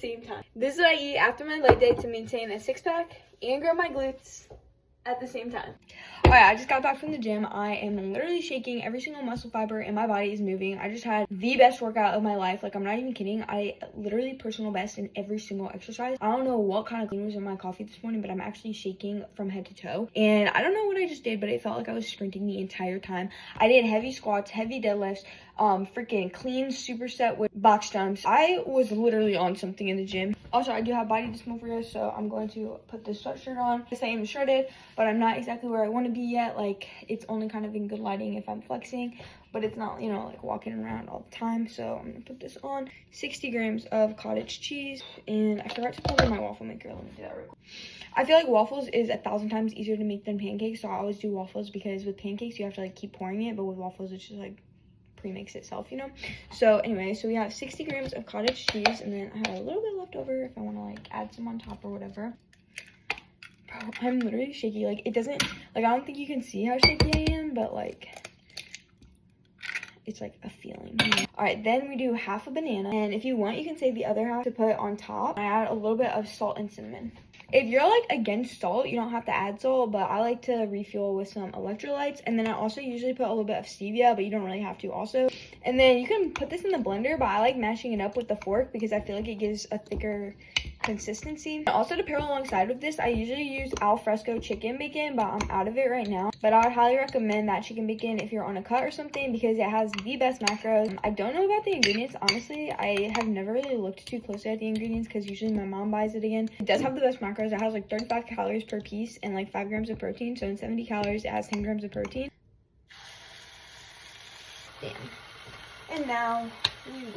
Same time. This is what I eat after my leg day to maintain a six-pack and grow my glutes at the same time. All right, I just got back from the gym. I am literally shaking. Every single muscle fiber in my body is moving. I just had the best workout of my life. Like, I'm not even kidding. I literally personal best in every single exercise. I don't know what kind of clean was in my coffee this morning, but I'm actually shaking from head to toe. And I don't know what I just did, but it felt like I was sprinting the entire time. I did heavy squats, heavy deadlifts, freaking clean superset with box jumps. I was literally on something in the gym. Also, I do have body dysmorphia, so I'm going to put this sweatshirt on. Yes, I am shredded, but I'm not exactly where I want to be yet. Like, it's only kind of in good lighting if I'm flexing, but it's not, you know, like walking around all the time. So I'm gonna put this on. 60 grams of cottage cheese, and I forgot to plug in my waffle maker. Let me do that real quick. I feel like waffles is 1,000 times easier to make than pancakes, so I always do waffles because with pancakes you have to like keep pouring it, but with waffles it's just like pre-mix itself, you know. So anyway, so we have 60 grams of cottage cheese, and then I have a little bit left over if I want to like add some on top or whatever. Bro, I'm literally shaky. Like, it doesn't, like, I don't think you can see how shaky I am, but like, it's like a feeling. All right, then we do half a banana, and if you want you can save the other half to put on top. I add a little bit of salt and cinnamon. If you're like against salt, you don't have to add salt, but I like to refuel with some electrolytes. And then I also usually put a little bit of stevia, but you don't really have to also. And then you can put this in the blender, but I like mashing it up with the fork because I feel like it gives a thicker consistency. Also, to pair alongside with this, I usually use alfresco chicken bacon, but I'm out of it right now. But I would highly recommend that chicken bacon if you're on a cut or something because it has the best macros. I don't know about the ingredients, honestly. I have never really looked too closely at the ingredients because usually my mom buys it again. It does have the best macros. It has like 35 calories per piece and like 5 grams of protein. So in 70 calories, it has 10 grams of protein. Damn. And now we wait.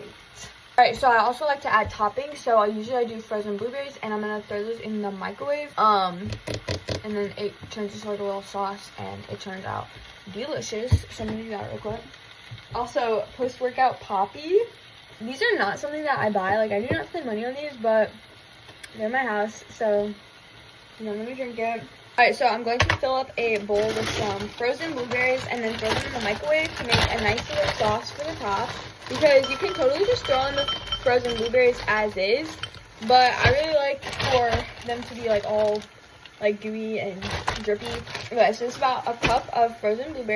All right, so I also like to add toppings. So I usually do frozen blueberries, and I'm gonna throw those in the microwave. And then it turns into like a little sauce, and it turns out delicious. So I'm gonna do that real quick. Also, post-workout Poppy. These are not something that I buy. Like, I do not spend money on these, but they're in my house, so you know, let me drink it. All right, so I'm going to fill up a bowl with some frozen blueberries and then throw them in the microwave to make a nice little sauce for the top. Because you can totally just throw in the frozen blueberries as is, but I really like for them to be like all like gooey and drippy. Okay, so it's about a cup of frozen blueberries.